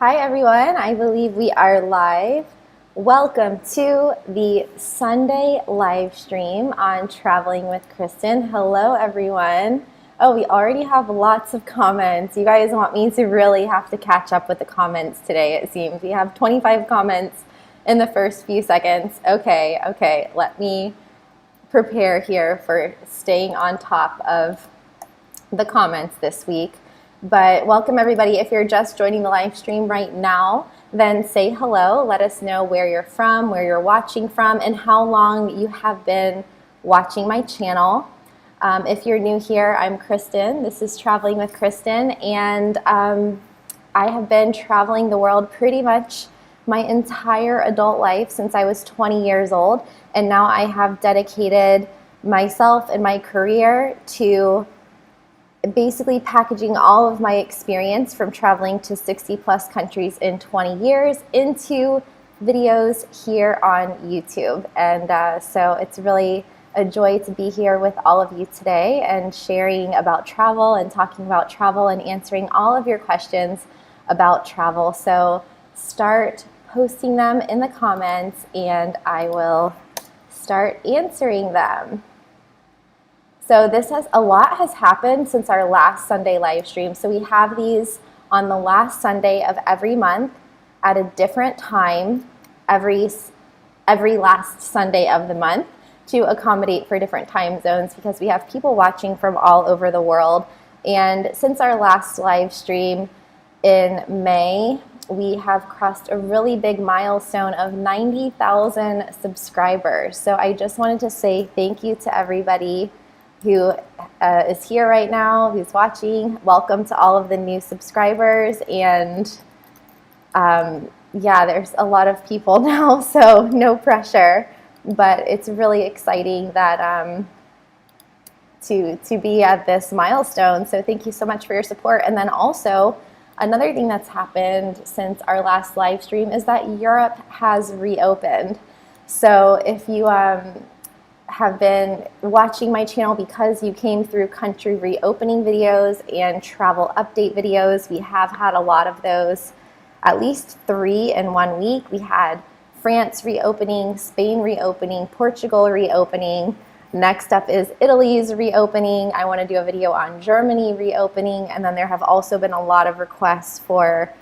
Hi everyone, I believe we are live. Welcome to the Sunday live stream on Traveling with Kristin. Hello everyone. Oh, we already have lots of comments. You guys want me to really have to catch up with the comments today, it seems. We have 25 comments in the first few seconds. Okay, let me prepare here for staying on top of the comments this week. But welcome everybody. If you're just joining the live stream right now, then say hello. Let us know where you're from, where you're watching from, and how long you have been watching my channel. If you're new here, I'm Kristin. This is Traveling with Kristin, and I have been traveling the world pretty much my entire adult life since I was 20 years old, and now I have dedicated myself and my career to basically packaging all of my experience from traveling to 60 plus countries in 20 years into videos here on YouTube. And so it's really a joy to be here with all of you today and sharing about travel and talking about travel and answering all of your questions about travel. So start posting them in the comments and I will start answering them. So a lot has happened since our last Sunday live stream. So we have these on the last Sunday of every month at a different time every last Sunday of the month to accommodate for different time zones because we have people watching from all over the world. And since our last live stream in May, we have crossed a really big milestone of 90,000 subscribers. So I just wanted to say thank you to everybody who is here right now, who's watching. Welcome to all of the new subscribers. And yeah, there's a lot of people now, so no pressure. But it's really exciting that to be at this milestone. So thank you so much for your support. And then also, another thing that's happened since our last live stream is that Europe has reopened. So if you have been watching my channel because you came through country reopening videos and travel update videos, we have had a lot of those, at least 3 in 1 week. We had France reopening, Spain reopening, Portugal reopening. Next up is Italy's reopening. I want to do a video on Germany reopening, and then there have also been a lot of requests for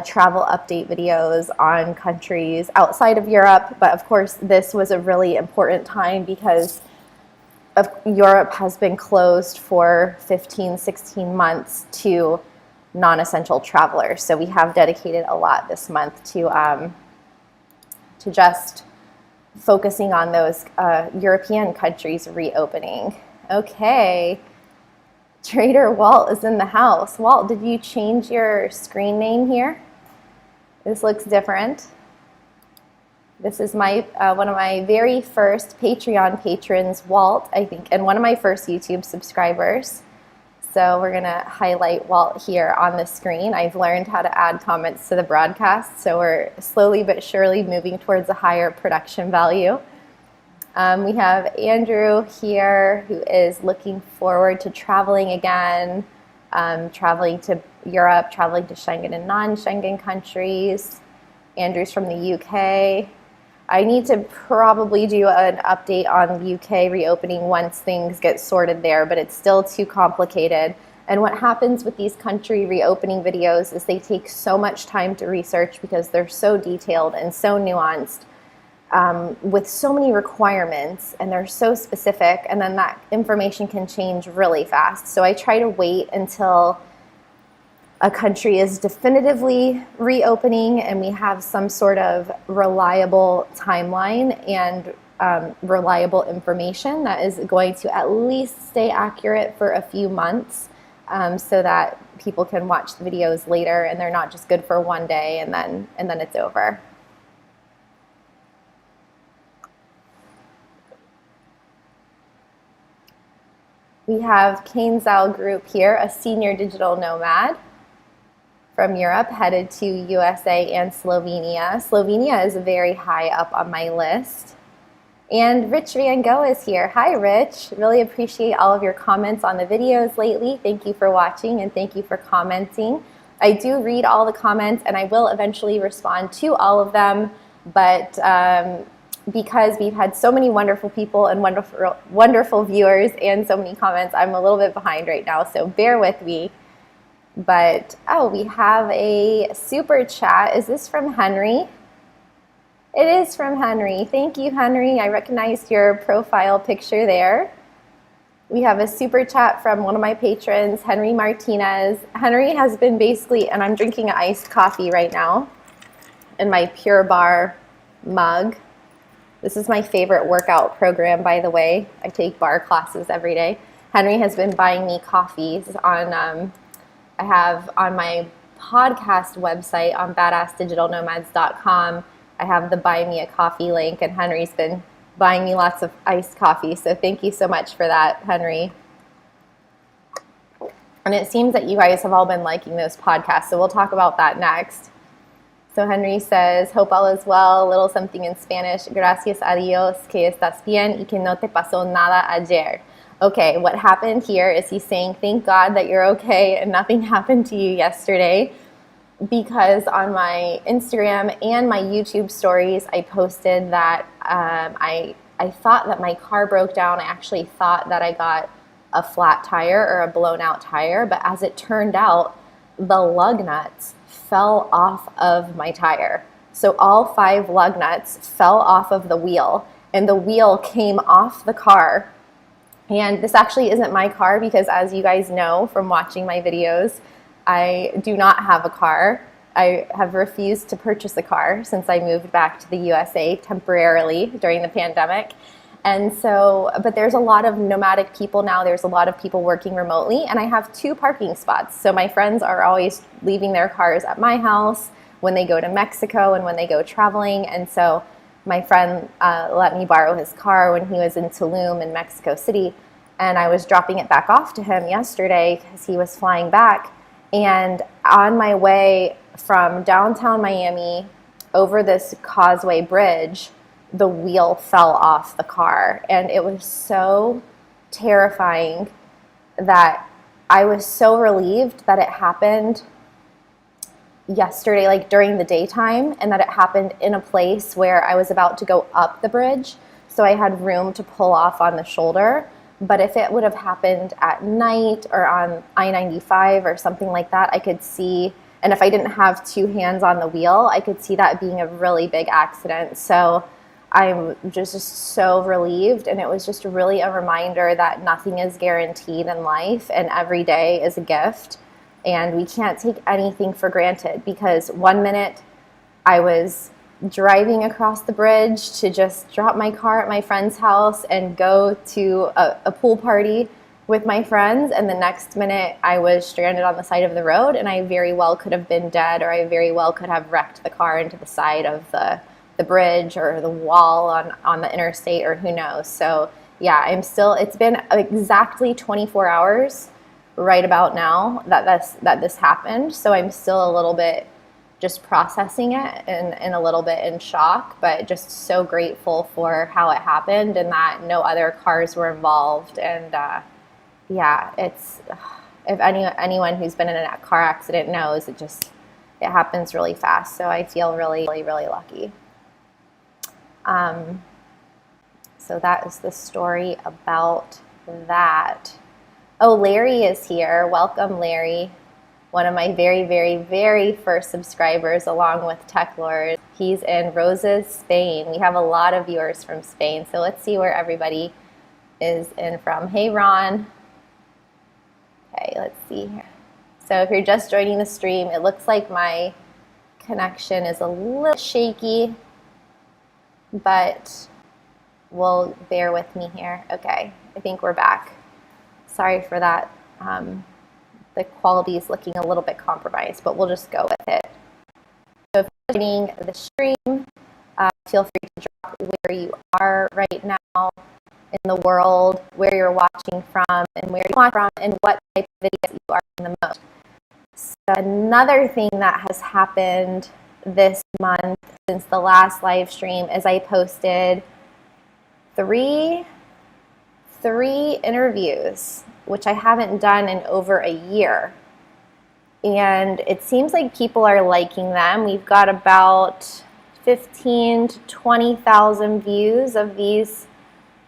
travel update videos on countries outside of Europe. But of course, this was a really important time because Europe has been closed for 15, 16 months to non-essential travelers. So we have dedicated a lot this month to just focusing on those European countries reopening. Okay. Trader Walt is in the house. Walt, did you change your screen name here? This looks different. This is my one of my very first Patreon patrons, Walt, I think, and one of my first YouTube subscribers. So we're going to highlight Walt here on the screen. I've learned how to add comments to the broadcast, so we're slowly but surely moving towards a higher production value. We have Andrew here who is looking forward to traveling again, traveling to Europe, traveling to Schengen and non-Schengen countries. Andrew's from the UK. I need to probably do an update on the UK reopening once things get sorted there, but it's still too complicated. And what happens with these country reopening videos is they take so much time to research because they're so detailed and so nuanced. With so many requirements and they're so specific, and then that information can change really fast. So I try to wait until a country is definitively reopening and we have some sort of reliable timeline and reliable information that is going to at least stay accurate for a few months so that people can watch the videos later and they're not just good for one day and then it's over. We have Kane Zhao Group here, a senior digital nomad from Europe, headed to USA and Slovenia. Slovenia is very high up on my list. And Rich Van Gogh is here. Hi, Rich. Really appreciate all of your comments on the videos lately. Thank you for watching and thank you for commenting. I do read all the comments, and I will eventually respond to all of them, but because we've had so many wonderful people and wonderful viewers and so many comments, I'm a little bit behind right now, so bear with me. But, oh, we have a super chat. Is this from Henry? It is from Henry. Thank you, Henry. I recognized your profile picture there. We have a super chat from one of my patrons, Henry Martinez. Henry has been basically, and I'm drinking an iced coffee right now in my Pure Barre mug. This is my favorite workout program, by the way. I take barre classes every day. Henry has been buying me coffees on, I have on my podcast website on badassdigitalnomads.com, I have the Buy Me a Coffee link, and Henry's been buying me lots of iced coffee. So thank you so much for that, Henry. And it seems that you guys have all been liking those podcasts, so we'll talk about that next. So Henry says, hope all is well, a little something in Spanish. Gracias a Dios que estás bien y que no te pasó nada ayer. Okay, what happened here is he's saying, thank God that you're okay and nothing happened to you yesterday, because on my Instagram and my YouTube stories, I posted that I thought that my car broke down. I actually thought that I got a flat tire or a blown out tire, but as it turned out, the lug nuts fell off of my tire. So all 5 lug nuts fell off of the wheel, and the wheel came off the car. And this actually isn't my car because, as you guys know from watching my videos, I do not have a car. I have refused to purchase a car since I moved back to the USA temporarily during the pandemic. And so, but there's a lot of nomadic people now. There's a lot of people working remotely, and I have 2 parking spots. So my friends are always leaving their cars at my house when they go to Mexico and when they go traveling. And so my friend let me borrow his car when he was in Tulum in Mexico City, and I was dropping it back off to him yesterday because he was flying back. And on my way from downtown Miami over this Causeway Bridge, the wheel fell off the car, and it was so terrifying that I was so relieved that it happened yesterday, like during the daytime, and that it happened in a place where I was about to go up the bridge, so I had room to pull off on the shoulder. But if it would have happened at night or on I-95 or something like that, I could see, and if I didn't have 2 hands on the wheel, I could see that being a really big accident. So I'm just so relieved, and it was just really a reminder that nothing is guaranteed in life, and every day is a gift. And we can't take anything for granted, because one minute I was driving across the bridge to just drop my car at my friend's house and go to a pool party with my friends, and the next minute I was stranded on the side of the road, and I very well could have been dead, or I very well could have wrecked the car into the side of the bridge or the wall on the interstate, or who knows. So yeah, it's been exactly 24 hours right about now that this happened. So I'm still a little bit just processing it and a little bit in shock, but just so grateful for how it happened and that no other cars were involved. And yeah, it's, if anyone who's been in a car accident knows, it happens really fast. So I feel really, really, really lucky. So that is the story about that. Oh, Larry is here. Welcome, Larry. One of my very, very, very first subscribers, along with Tech Lord. He's in Roses, Spain. We have a lot of viewers from Spain, so let's see where everybody is in from. Hey, Ron. Okay, let's see here. So if you're just joining the stream, it looks like my connection is a little shaky, but we'll bear with me here. Okay, I think we're back. Sorry for that. The quality is looking a little bit compromised, but we'll just go with it. So if you're joining the stream, feel free to drop where you are right now in the world, where you're watching from, and where you watch from, and what type of videos you are in the most. So another thing that has happened this month since the last live stream is I posted three interviews, which I haven't done in over a year. and it seems like people are liking them. We've got about 15 to 20,000 views of these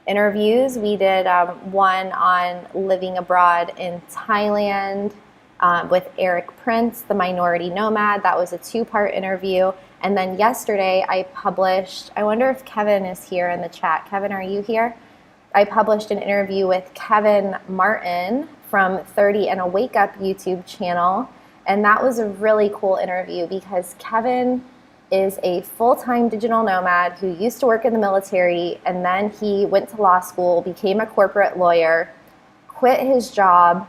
interviews. We did one on living abroad in Thailand with Eric Prince, the minority nomad. That was a 2-part interview. And then yesterday I published, I wonder if Kevin is here in the chat. Kevin, are you here? I published an interview with Kevin Martin from 30 and a Wake Up YouTube channel. And that was a really cool interview because Kevin is a full-time digital nomad who used to work in the military, and then he went to law school, became a corporate lawyer, quit his job,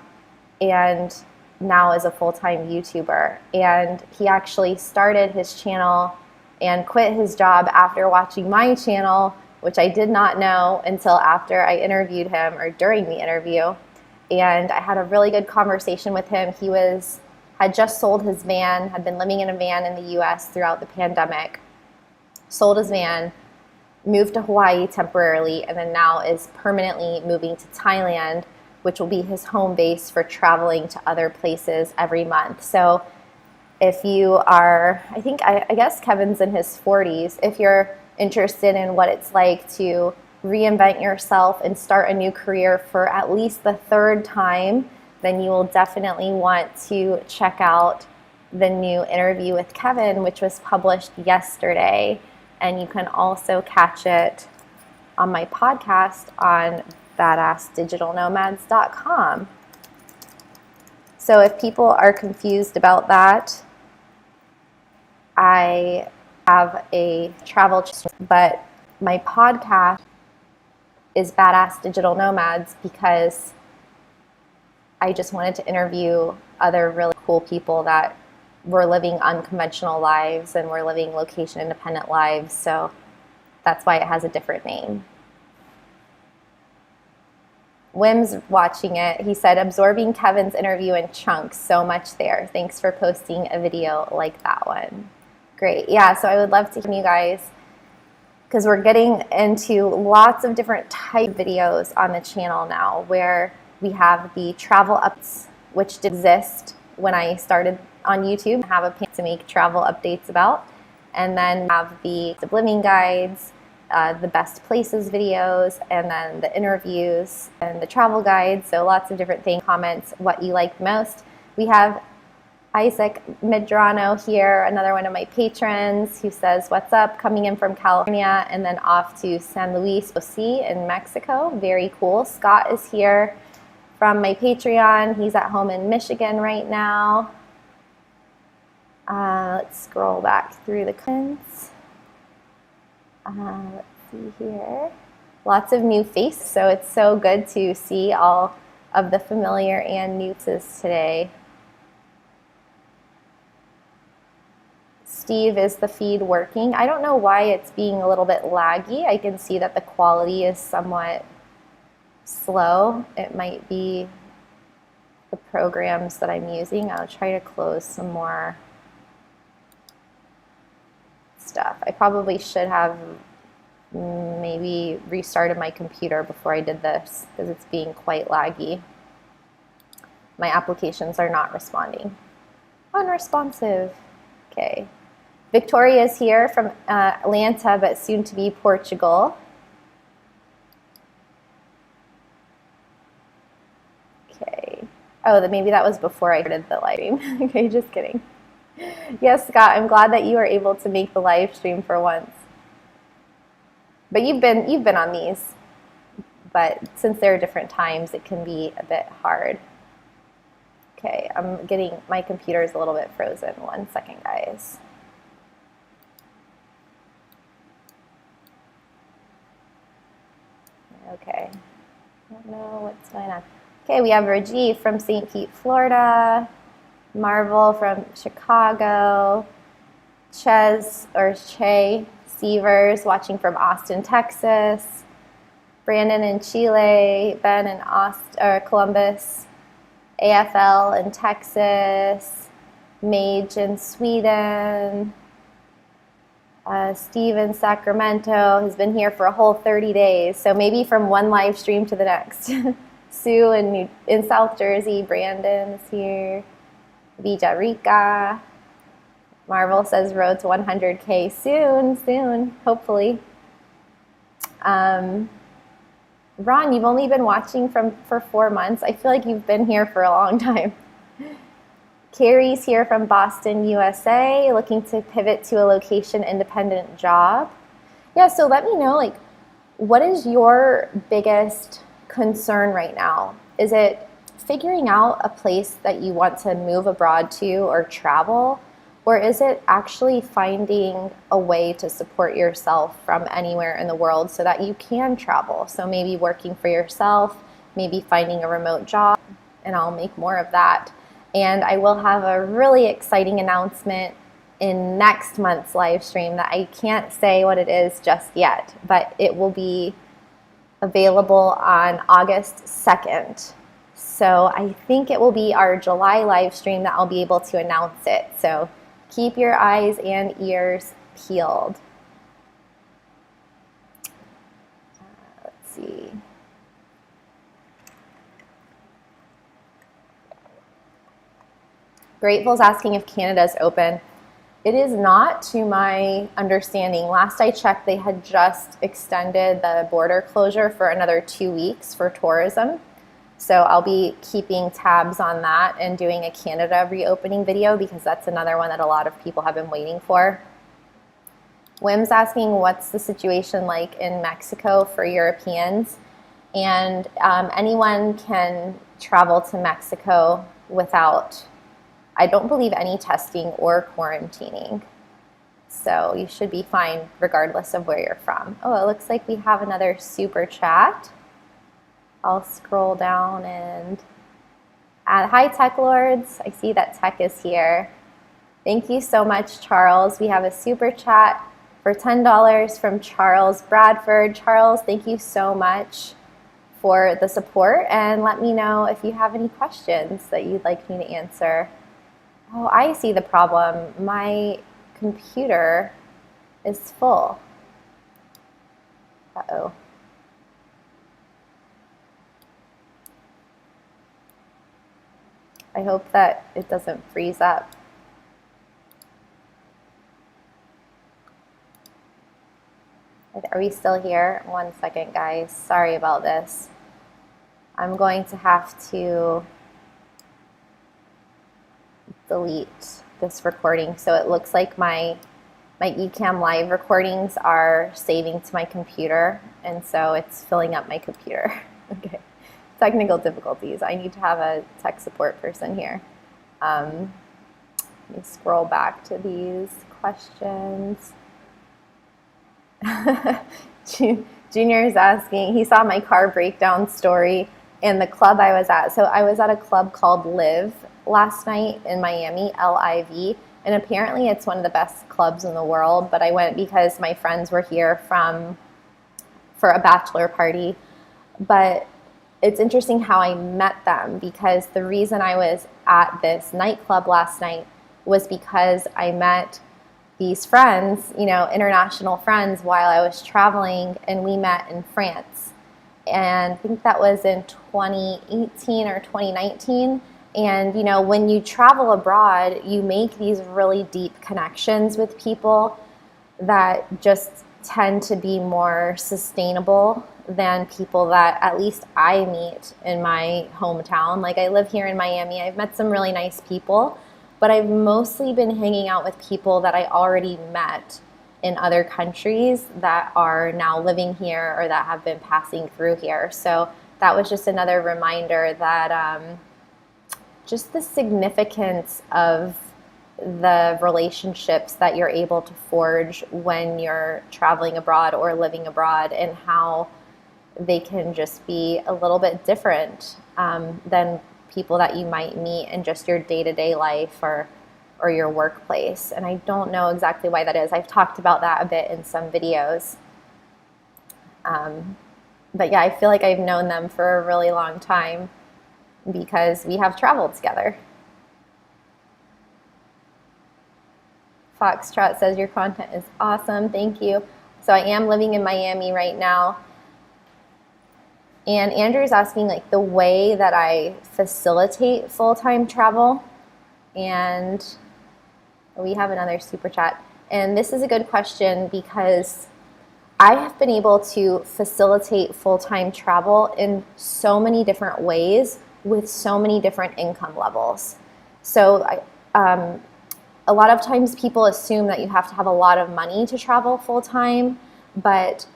and now is a full-time YouTuber. And he actually started his channel and quit his job after watching my channel, which I did not know until after I interviewed him or during the interview. And I had a really good conversation with him. He had just sold his van, had been living in a van in the US throughout the pandemic, sold his van, moved to Hawaii temporarily, and then now is permanently moving to Thailand, which will be his home base for traveling to other places every month. So if you are, I guess Kevin's in his 40s, if you're interested in what it's like to reinvent yourself and start a new career for at least the 3rd time, then you will definitely want to check out the new interview with Kevin, which was published yesterday. And you can also catch it on my podcast on badassdigitalnomads.com. So if people are confused about that, I have a travel, but my podcast is Badass Digital Nomads because I just wanted to interview other really cool people that were living unconventional lives and were living location independent lives. So that's why it has a different name. Wim's watching it. He said, absorbing Kevin's interview in chunks, so much there. Thanks for posting a video like that one. Great. Yeah, so I would love to hear from you guys because we're getting into lots of different type videos on the channel now where we have the travel updates, which did exist when I started on YouTube. I have a page to make travel updates about. And then have the living guides, the best places videos, and then the interviews and the travel guides. So lots of different things, comments, what you like most. We have Isaac Medrano here, another one of my patrons, who says, what's up, coming in from California and then off to San Luis Potosí in Mexico. Very cool. Scott is here from my Patreon. He's at home in Michigan right now. Let's scroll back through the comments. Let's see here. Lots of new faces, so it's so good to see all of the familiar and new faces today. Steve, is the feed working? I don't know why it's being a little bit laggy. I can see that the quality is somewhat slow. It might be the programs that I'm using. I'll try to close some more stuff. I probably should have maybe restarted my computer before I did this because it's being quite laggy. My applications are not responding. Unresponsive. Okay. Victoria is here from Atlanta, but soon to be Portugal. Okay. Oh, maybe that was before I started the live stream. Okay, just kidding. Yes, Scott, I'm glad that you were able to make the live stream for once. But you've been on these. But since there are different times, it can be a bit hard. Okay, my computer is a little bit frozen. 1 second, guys. Okay, I don't know what's going on. Okay, we have Rajiv from St. Pete, Florida. Marvel from Chicago. Che Severs watching from Austin, Texas. Brandon in Chile. Ben in Columbus. AFL in Texas. Mage in Sweden. Steve in Sacramento has been here for a whole 30 days, so maybe from one live stream to the next. Sue in South Jersey. Brandon is here. Villa Rica. Marvel says road to 100K soon, hopefully. Ron, you've only been watching for 4 months. I feel like you've been here for a long time. Carrie's here from Boston, USA, looking to pivot to a location-independent job. Yeah, so let me know, like, what is your biggest concern right now? Is it figuring out a place that you want to move abroad to or travel? Or is it actually finding a way to support yourself from anywhere in the world so that you can travel? So maybe working for yourself, maybe finding a remote job, and I'll make more of that. And I will have a really exciting announcement in next month's live stream that I can't say what it is just yet, but it will be available on August 2nd. So I think it will be our July live stream that I'll be able to announce it. So keep your eyes and ears peeled. Let's see. Grateful's asking if Canada's open. It is not, to my understanding. Last I checked, they had just extended the border closure for another 2 weeks for tourism. So I'll be keeping tabs on that and doing a Canada reopening video because that's another one that a lot of people have been waiting for. Wim's asking what's the situation like in Mexico for Europeans. And anyone can travel to Mexico without, I don't believe, any testing or quarantining. So you should be fine regardless of where you're from. Oh, it looks like we have another super chat. I'll scroll down and add. Hi, Tech Lords. I see that Tech is here. Thank you so much, Charles. We have a super chat for $10 from Charles Bradford. Charles, thank you so much for the support, and let me know if you have any questions that you'd like me to answer. Oh, I see the problem. My computer is full. Uh-oh. I hope that it doesn't freeze up. Are we still here? 1 second, guys. Sorry about this. I'm going to have to delete this recording. So it looks like my Ecamm live recordings are saving to my computer, and so it's filling up my computer. Okay. Technical difficulties. I need to have a tech support person here. Let me scroll back to these questions. Junior is asking, he saw my car breakdown story in the club I was at. So I was at a club called Live last night in Miami, LIV, and apparently it's one of the best clubs in the world, but I went because my friends were here for a bachelor party. But it's interesting how I met them, because the reason I was at this nightclub last night was because I met these friends, you know, international friends, while I was traveling, and we met in France. And I think that was in 2018 or 2019. And, you know, when you travel abroad, you make these really deep connections with people that just tend to be more sustainable than people that at least I meet in my hometown. Like, I live here in Miami. I've met some really nice people, but I've mostly been hanging out with people that I already met in other countries that are now living here or that have been passing through here. So that was just another reminder that just the significance of the relationships that you're able to forge when you're traveling abroad or living abroad, and how they can just be a little bit different than people that you might meet in just your day-to-day life or your workplace. And I don't know exactly why that is. I've talked about that a bit in some videos. But yeah, I feel like I've known them for a really long time because we have traveled together. Foxtrot says your content is awesome. Thank you. So I am living in Miami right now. And Andrew's asking, like, the way that I facilitate full-time travel. And we have another super chat. And this is a good question because I have been able to facilitate full-time travel in so many different ways with so many different income levels. So a lot of times people assume that you have to have a lot of money to travel full-time, but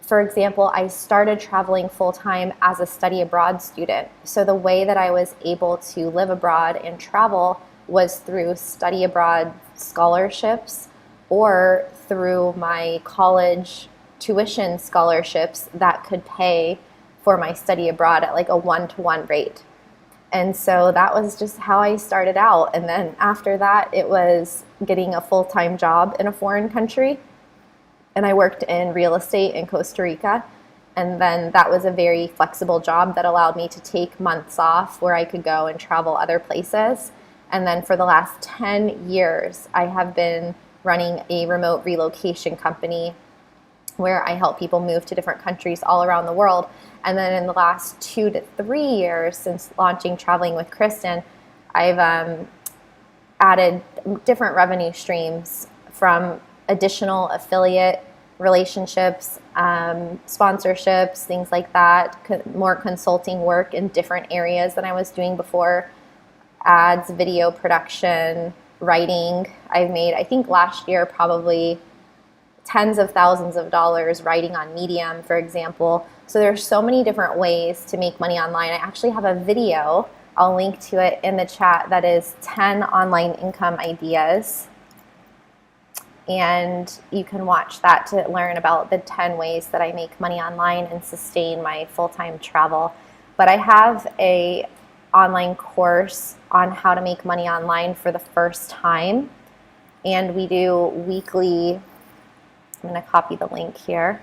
for example, I started traveling full-time as a study abroad student. So the way that I was able to live abroad and travel was through study abroad scholarships or through my college tuition scholarships that could pay for my study abroad at like a 1-to-1 rate. And so that was just how I started out. And then after that, it was getting a full-time job in a foreign country. And I worked in real estate in Costa Rica. And then that was a very flexible job that allowed me to take months off where I could go and travel other places. And then for the last 10 years, I have been running a remote relocation company where I help people move to different countries all around the world. And then in the last 2 to 3 years since launching Traveling with Kristin, I've added different revenue streams from additional affiliate relationships, sponsorships, things like that, more consulting work in different areas than I was doing before, ads, video production, writing. I've made, I think last year, probably tens of thousands of dollars writing on Medium, for example. So there's so many different ways to make money online. I actually have a video, I'll link to it in the chat, that is 10 online income ideas. And you can watch that to learn about the 10 ways that I make money online and sustain my full-time travel. But I have a online course on how to make money online for the first time. And we do weekly, I'm going to copy the link here.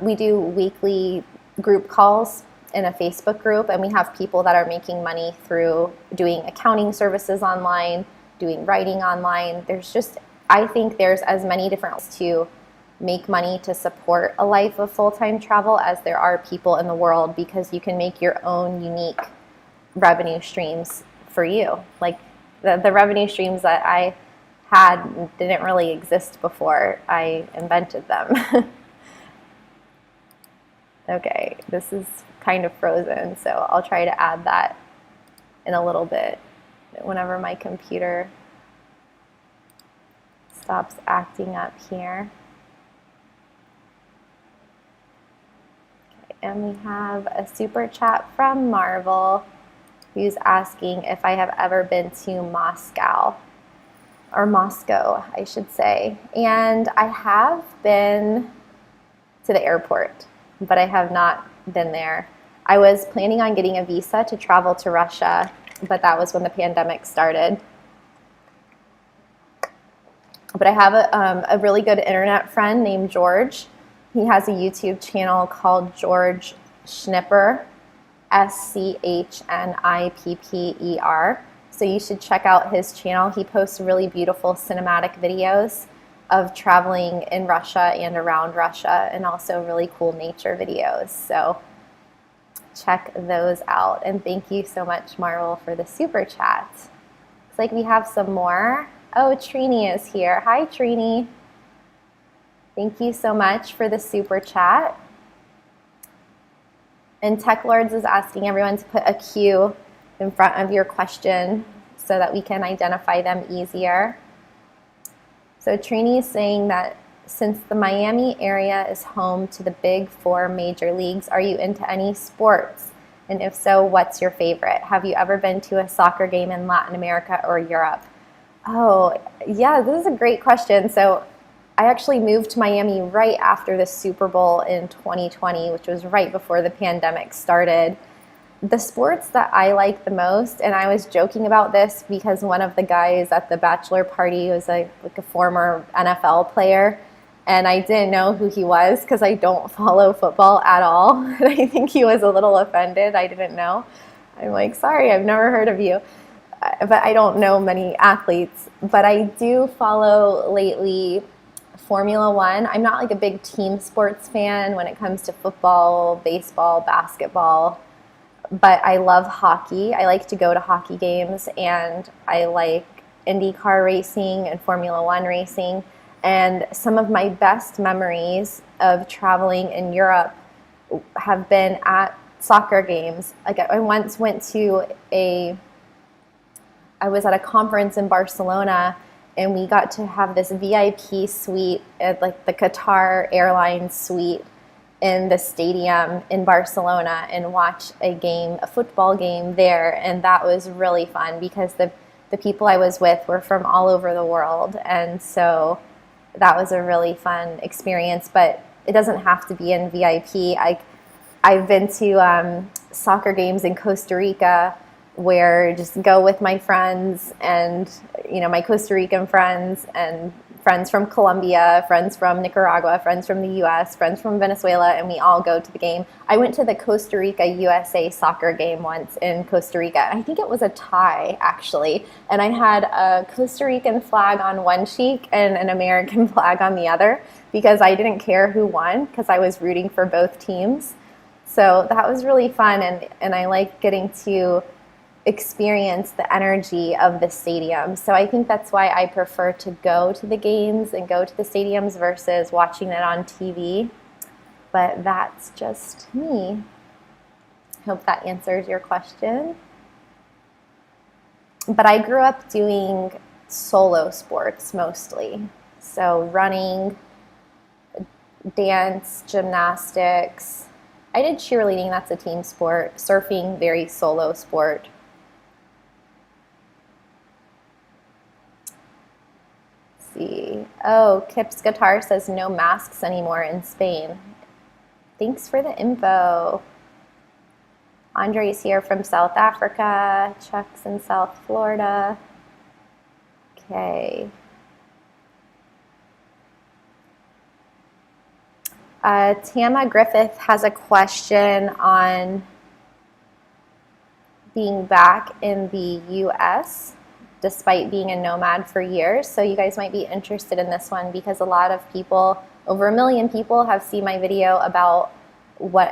We do weekly group calls in a Facebook group, and we have people that are making money through doing accounting services online, doing writing online. There's just, I think there's as many different ways to make money to support a life of full-time travel as there are people in the world, because you can make your own unique revenue streams for you. Like the revenue streams that I had didn't really exist before I invented them. Okay, this is kind of frozen, so I'll try to add that in a little bit whenever my computer stops acting up here. Okay, and we have a super chat from Marvel who's asking if I have ever been to Moscow, or Moscow, I should say. And I have been to the airport, but I have not been there. I was planning on getting a visa to travel to Russia, but that was when the pandemic started. But I have a really good internet friend named George. He has a YouTube channel called George Schnipper, SCHNIPPER. So you should check out his channel. He posts really beautiful cinematic videos of traveling in Russia and around Russia, and also really cool nature videos. So check those out. And thank you so much, Marvel, for the super chat. Looks like we have some more. Oh, Trini is here. Hi, Trini. Thank you so much for the super chat. And Tech Lords is asking everyone to put a Q in front of your question so that we can identify them easier. So Trini is saying that since the Miami area is home to the big 4 major leagues, are you into any sports? And if so, what's your favorite? Have you ever been to a soccer game in Latin America or Europe? Oh, yeah, this is a great question. So I actually moved to Miami right after the Super Bowl in 2020, which was right before the pandemic started. The sports that I like the most, and I was joking about this because one of the guys at the bachelor party was like a former NFL player, and I didn't know who he was because I don't follow football at all. And I think he was a little offended. I didn't know. I'm like, sorry, I've never heard of you. But I don't know many athletes. But I do follow lately Formula One. I'm not like a big team sports fan when it comes to football, baseball, basketball. but I love hockey. I like to go to hockey games, and I like IndyCar racing and Formula One racing. And some of my best memories of traveling in Europe have been at soccer games. Like I once went to I was at a conference in Barcelona, and we got to have this VIP suite at like the Qatar Airlines suite in the stadium in Barcelona and watch a football game there. And that was really fun because the people I was with were from all over the world. And so that was a really fun experience, but it doesn't have to be in VIP. I've been to soccer games in Costa Rica where just go with my friends and, my Costa Rican friends and friends from Colombia, friends from Nicaragua, friends from the US, friends from Venezuela, and we all go to the game. I went to the Costa Rica USA soccer game once in Costa Rica. I think it was a tie, actually. And I had a Costa Rican flag on one cheek and an American flag on the other because I didn't care who won because I was rooting for both teams. So that was really fun, and I like getting to experience the energy of the stadium. So I think that's why I prefer to go to the games and go to the stadiums versus watching it on TV. But that's just me. Hope that answers your question. But I grew up doing solo sports mostly. So running, dance, gymnastics. I did cheerleading, that's a team sport. Surfing, very solo sport. See. Oh, Kip's Guitar says no masks anymore in Spain. Thanks for the info. Andre's here from South Africa. Chuck's in South Florida. Okay. Tama Griffith has a question on being back in the U.S. despite being a nomad for years. So you guys might be interested in this one because a lot of people, over 1 million people, have seen my video about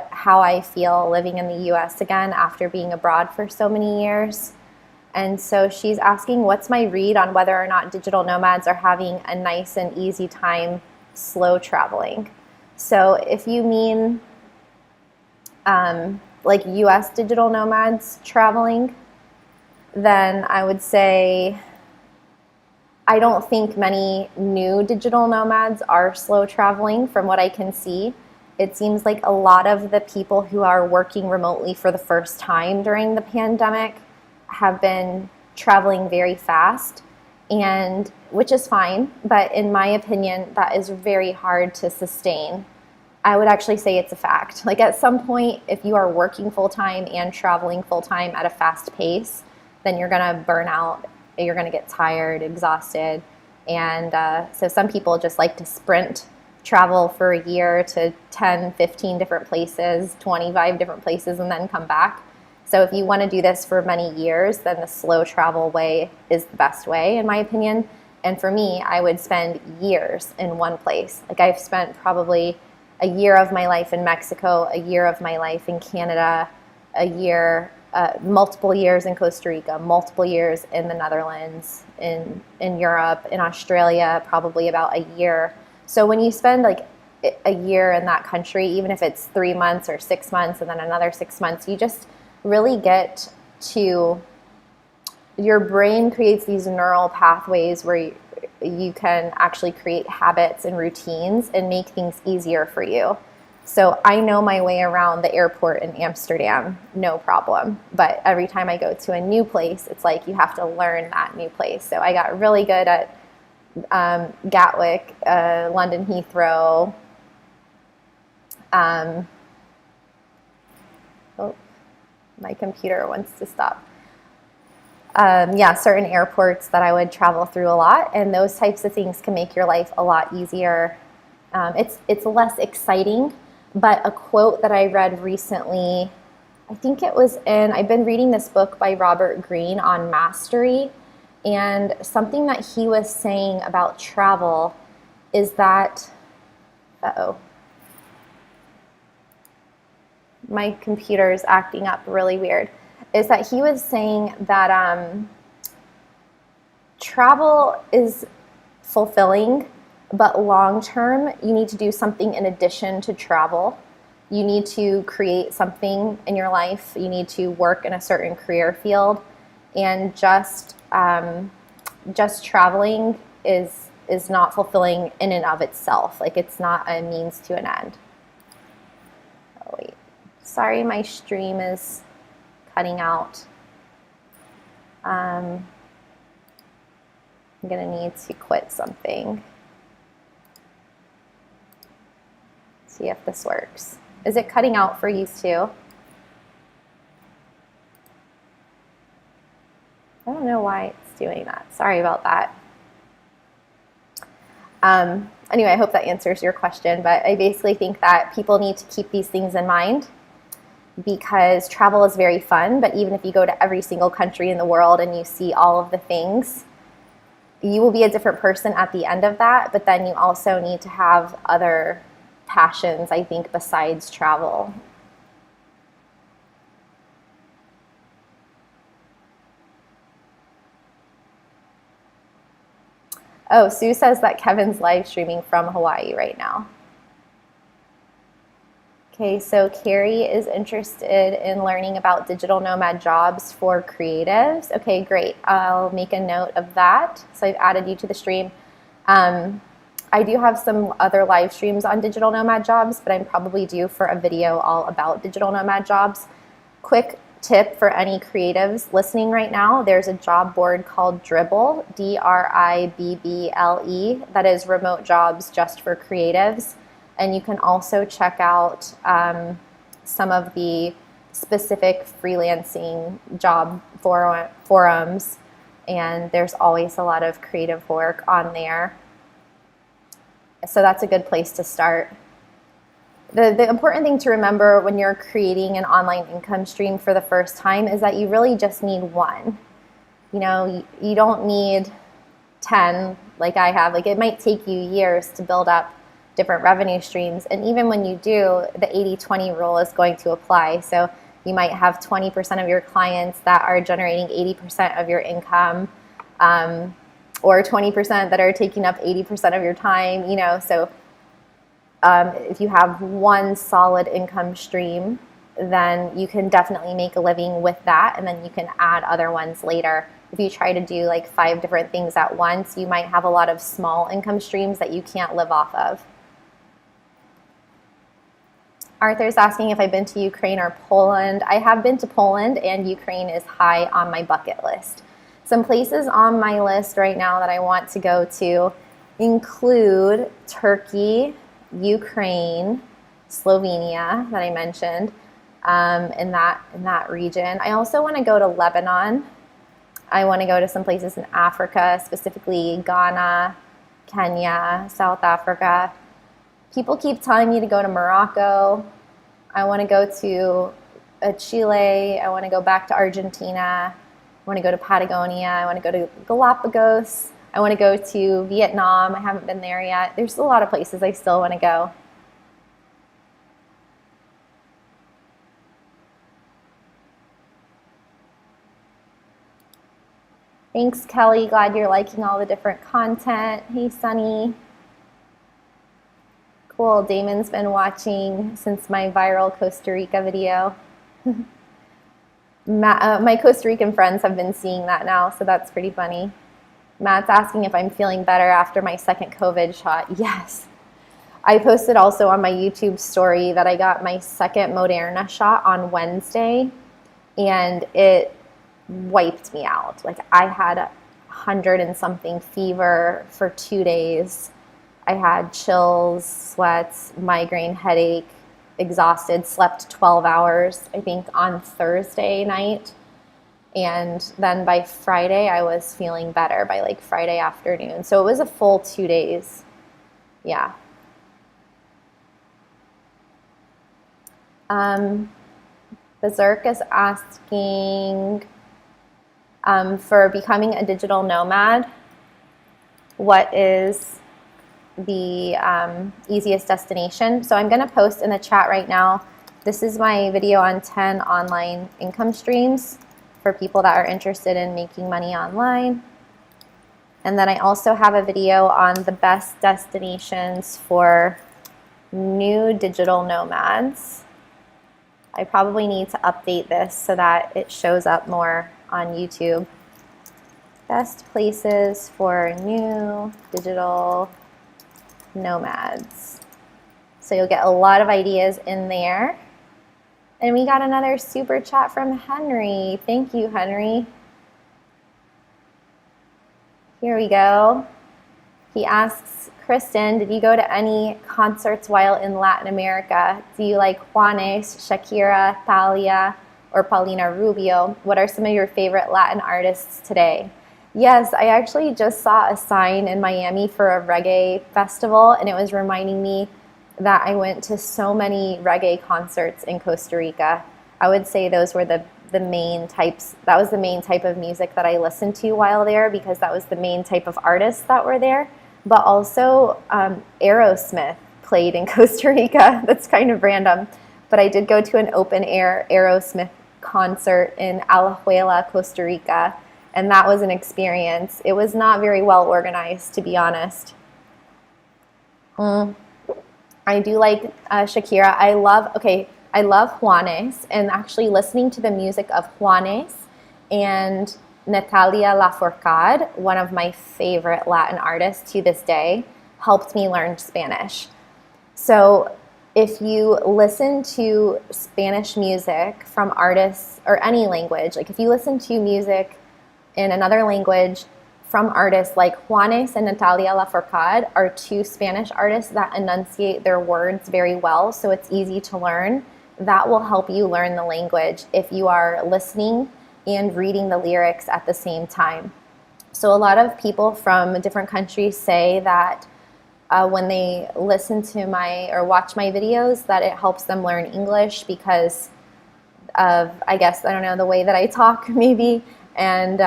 how I feel living in the US again after being abroad for so many years. And so she's asking, what's my read on whether or not digital nomads are having a nice and easy time slow traveling? So if you mean like US digital nomads traveling, then I would say I don't think many new digital nomads are slow traveling from what I can see. It seems like a lot of the people who are working remotely for the first time during the pandemic have been traveling very fast, and which is fine, but in my opinion, that is very hard to sustain. I would actually say it's a fact. Like at some point, if you are working full-time and traveling full-time at a fast pace, then you're gonna burn out, you're gonna get tired, exhausted. And so some people just like to sprint travel for a year to 10, 15 different places, 25 different places, and then come back. So if you wanna do this for many years, then the slow travel way is the best way, in my opinion. And for me, I would spend years in one place. Like I've spent probably a year of my life in Mexico, a year of my life in Canada, multiple years in Costa Rica, multiple years in the Netherlands, in Europe, in Australia, probably about a year. So when you spend like a year in that country, even if it's 3 months or 6 months and then another 6 months, you just really get to, your brain creates these neural pathways where you can actually create habits and routines and make things easier for you. So I know my way around the airport in Amsterdam, no problem. But every time I go to a new place, it's like you have to learn that new place. So I got really good at Gatwick, London Heathrow. Oh, my computer wants to stop. Certain airports that I would travel through a lot, and those types of things can make your life a lot easier. It's less exciting, but a quote that I read recently, I think it was I've been reading this book by Robert Greene on mastery, and something that he was saying about travel is that, my computer's acting up really weird, is that he was saying that travel is fulfilling, but long term, you need to do something in addition to travel. You need to create something in your life. You need to work in a certain career field, and just traveling is not fulfilling in and of itself. Like, it's not a means to an end. Oh wait, sorry, my stream is cutting out. I'm gonna need to quit something. See if this works. Is it cutting out for you too? I don't know why it's doing that. Sorry about that. Anyway, I hope that answers your question, but I basically think that people need to keep these things in mind, because travel is very fun, but even if you go to every single country in the world and you see all of the things, you will be a different person at the end of that, but then you also need to have other passions, I think, besides travel. Oh, Sue says that Kevin's live streaming from Hawaii right now. Okay, so Carrie is interested in learning about digital nomad jobs for creatives. Okay, great. I'll make a note of that. So I've added you to the stream. I do have some other live streams on digital nomad jobs, but I'm probably due for a video all about digital nomad jobs. Quick tip for any creatives listening right now, there's a job board called Dribble, D-R-I-B-B-L-E, that is remote jobs just for creatives. And you can also check out some of the specific freelancing job forums, and there's always a lot of creative work on there. So that's a good place to start. The important thing to remember when you're creating an online income stream for the first time is that you really just need one. You know, you don't need 10 like I have. Like, it might take you years to build up different revenue streams. And even when you do, the 80-20 rule is going to apply. So you might have 20% of your clients that are generating 80% of your income, or 20% that are taking up 80% of your time, you know. So if you have one solid income stream, then you can definitely make a living with that, and then you can add other ones later. If you try to do like 5 different things at once, you might have a lot of small income streams that you can't live off of. Arthur's asking if I've been to Ukraine or Poland. I have been to Poland, and Ukraine is high on my bucket list. Some places on my list right now that I want to go to include Turkey, Ukraine, Slovenia that I mentioned, in that region. I also want to go to Lebanon. I want to go to some places in Africa, specifically Ghana, Kenya, South Africa. People keep telling me to go to Morocco. I want to go to Chile. I want to go back to Argentina. I want to go to Patagonia. I want to go to Galapagos. I want to go to Vietnam. I haven't been there yet. There's a lot of places I still want to go. Thanks, Kelly. Glad you're liking all the different content. Hey, Sunny. Cool. Damon's been watching since my viral Costa Rica video. My Costa Rican friends have been seeing that now, so that's pretty funny. Matt's asking if I'm feeling better after my second COVID shot. Yes. I posted also on my YouTube story that I got my second Moderna shot on Wednesday, and it wiped me out. Like, I had 100 and something fever for 2 days. I had chills, sweats, migraine, headache, exhausted, slept 12 hours, I think, on Thursday night. And then by Friday, I was feeling better by like Friday afternoon. So it was a full 2 days. Yeah. Berserk is asking for becoming a digital nomad, what is the easiest destination? So I'm going to post in the chat right now This is my video on 10 online income streams for people that are interested in making money online. And then I also have a video on the best destinations for new digital nomads. I probably need to update this so that it shows up more on YouTube. Best places for new digital nomads. So you'll get a lot of ideas in there. And we got another super chat from Henry. Thank you, Henry. Here we go. He asks, Kristin, did you go to any concerts while in Latin America? Do you like Juanes, Shakira, Thalia, or Paulina Rubio? What are some of your favorite Latin artists today? Yes, I actually just saw a sign in Miami for a reggae festival, and it was reminding me that I went to so many reggae concerts in Costa Rica. I would say those were the main types. That was the main type of music that I listened to while there, because that was the main type of artists that were there. But also Aerosmith played in Costa Rica. That's kind of random. But I did go to an open air Aerosmith concert in Alajuela, Costa Rica, and that was an experience. It was not very well organized, to be honest. I do like Shakira. I love Juanes, and actually listening to the music of Juanes and Natalia Lafourcade, one of my favorite Latin artists to this day, helped me learn Spanish. So if you listen to Spanish music from artists or any language, like if you listen to music in another language from artists like Juanes and Natalia Lafourcade, are two Spanish artists that enunciate their words very well, so it's easy to learn. That will help you learn the language if you are listening and reading the lyrics at the same time. So a lot of people from different countries say that when they listen to or watch my videos, that it helps them learn English because of, I guess, I don't know, the way that I talk maybe, and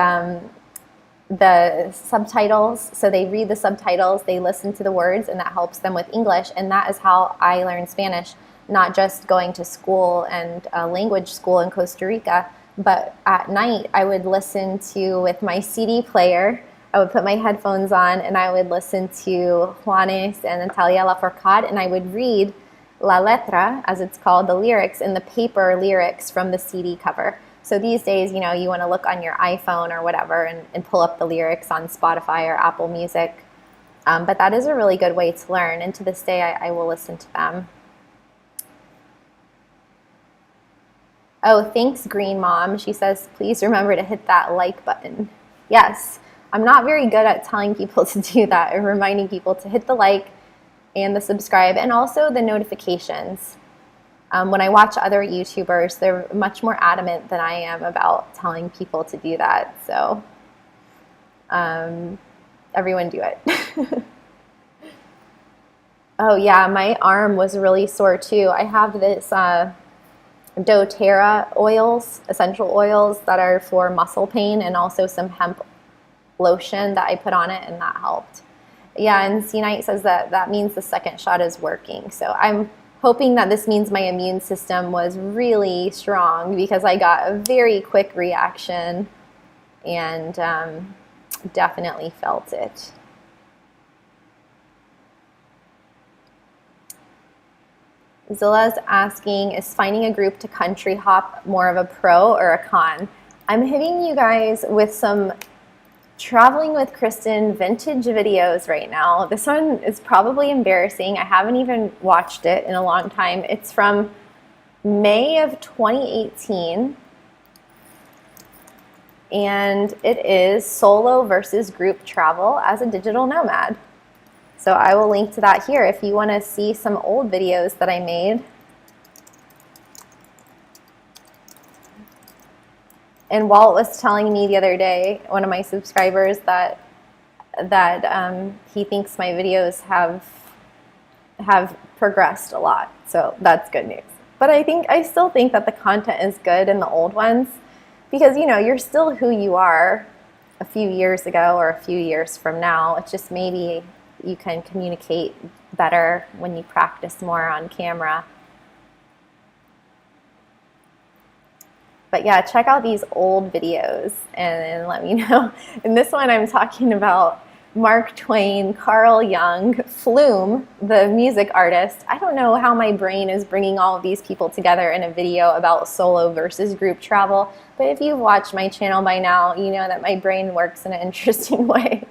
the subtitles. So they read the subtitles, they listen to the words, and that helps them with English. And that is how I learned Spanish, not just going to school and language school in Costa Rica, but at night I would listen to, with my CD player, I would put my headphones on and I would listen to Juanes and Natalia Lafourcade, and I would read la letra, as it's called, the lyrics, in the paper lyrics from the CD cover. So these days, you know, you want to look on your iPhone or whatever and pull up the lyrics on Spotify or Apple Music. But that is a really good way to learn, and to this day I will listen to them. Oh, thanks, Green Mom. She says, please remember to hit that like button. Yes, I'm not very good at telling people to do that and reminding people to hit the like and the subscribe, and also the notifications. When I watch other YouTubers, they're much more adamant than I am about telling people to do that. So everyone do it. Oh yeah, my arm was really sore too. I have this doTERRA oils, essential oils that are for muscle pain, and also some hemp lotion that I put on it, and that helped. Yeah, and C-Night says that means the second shot is working. So I'm hoping that this means my immune system was really strong, because I got a very quick reaction and definitely felt it. Zilla's asking, is finding a group to country hop more of a pro or a con? I'm hitting you guys with some Traveling with Kristin vintage videos right now. This one is probably embarrassing. I haven't even watched it in a long time. It's from May of 2018, and it is solo versus group travel as a digital nomad. So I will link to that here if you want to see some old videos that I made. And Walt was telling me the other day, one of my subscribers, that he thinks my videos have progressed a lot. So that's good news. But I still think that the content is good in the old ones, because, you know, you're still who you are a few years ago or a few years from now. It's just maybe you can communicate better when you practice more on camera. But yeah, check out these old videos and let me know. In this one, I'm talking about Mark Twain, Carl Jung, Flume, the music artist. I don't know how my brain is bringing all of these people together in a video about solo versus group travel, but if you've watched my channel by now, you know that my brain works in an interesting way.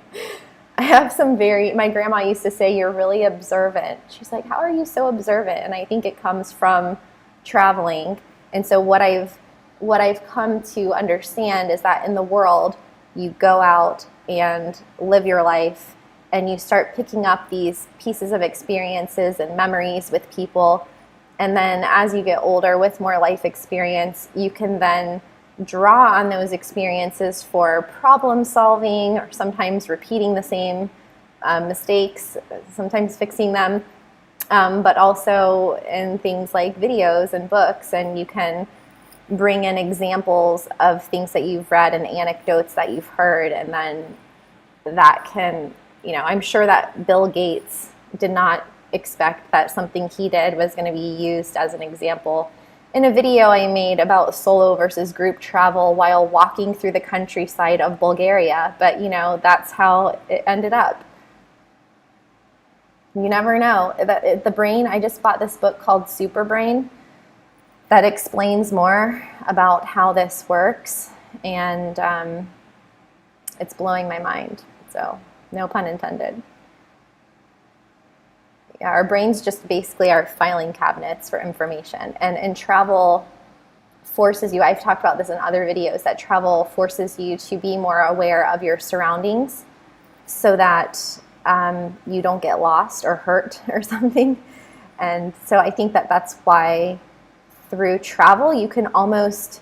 I have my grandma used to say, you're really observant. She's like, how are you so observant? And I think it comes from traveling. And so what I've come to understand is that in the world, you go out and live your life and you start picking up these pieces of experiences and memories with people. And then as you get older with more life experience, you can then draw on those experiences for problem solving, or sometimes repeating the same mistakes, sometimes fixing them, but also in things like videos and books. And you can bring in examples of things that you've read and anecdotes that you've heard, and then that can, I'm sure that Bill Gates did not expect that something he did was going to be used as an example in a video I made about solo versus group travel while walking through the countryside of Bulgaria. But that's how it ended up. You never know. The brain, I just bought this book called Super Brain that explains more about how this works, and it's blowing my mind, so no pun intended. Yeah, our brains just basically are filing cabinets for information, and travel forces you, I've talked about this in other videos, that travel forces you to be more aware of your surroundings so that you don't get lost or hurt or something. And so I think that that's why through travel, you can almost,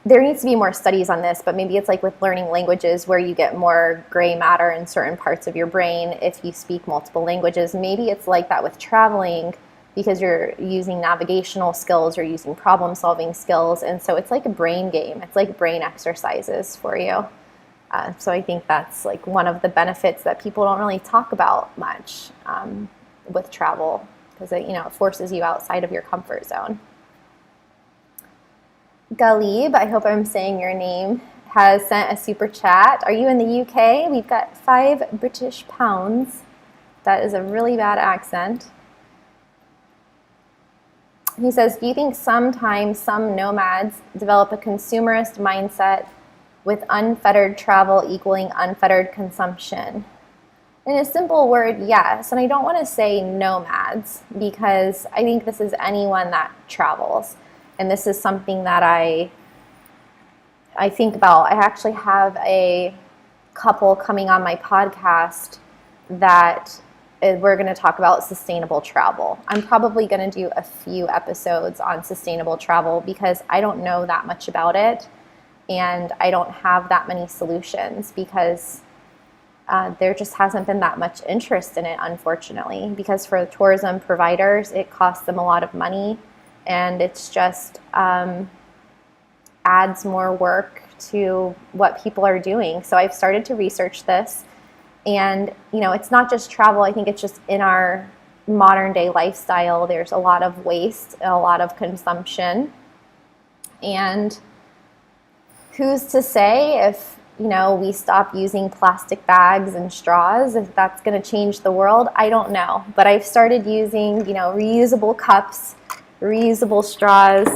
there needs to be more studies on this, but maybe it's like with learning languages where you get more gray matter in certain parts of your brain if you speak multiple languages. Maybe it's like that with traveling because you're using navigational skills, you're using problem solving skills, and so it's like a brain game. It's like brain exercises for you. So I think that's like one of the benefits that people don't really talk about much with travel, because it forces you outside of your comfort zone. Galib, I hope I'm saying your name, has sent a super chat. Are you in the UK? We've got 5 British pounds. That is a really bad accent. He says, do you think sometimes some nomads develop a consumerist mindset with unfettered travel equaling unfettered consumption? In a simple word, yes. And I don't want to say nomads, because I think this is anyone that travels. And this is something that I think about. I actually have a couple coming on my podcast that we're going to talk about sustainable travel. I'm probably going to do a few episodes on sustainable travel because I don't know that much about it. And I don't have that many solutions because there just hasn't been that much interest in it, unfortunately, because for tourism providers, it costs them a lot of money, and it's just adds more work to what people are doing. So I've started to research this, and it's not just travel. I think it's just in our modern day lifestyle. There's a lot of waste, a lot of consumption, and who's to say if we stop using plastic bags and straws, if that's going to change the world? I don't know. But I've started using, reusable cups, reusable straws,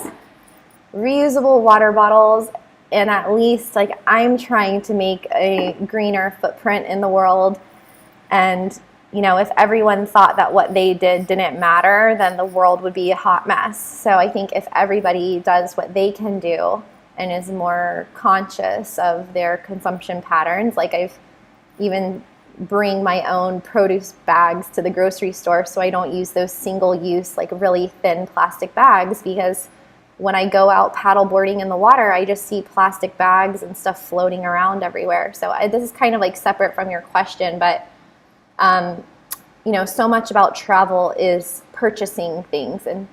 reusable water bottles, and at least I'm trying to make a greener footprint in the world. And, if everyone thought that what they did didn't matter, then the world would be a hot mess. So I think if everybody does what they can do and is more conscious of their consumption patterns. Like I've even bring my own produce bags to the grocery store so I don't use those single-use, really thin plastic bags, because when I go out paddleboarding in the water, I just see plastic bags and stuff floating around everywhere. So this is kind of separate from your question, but so much about travel is purchasing things and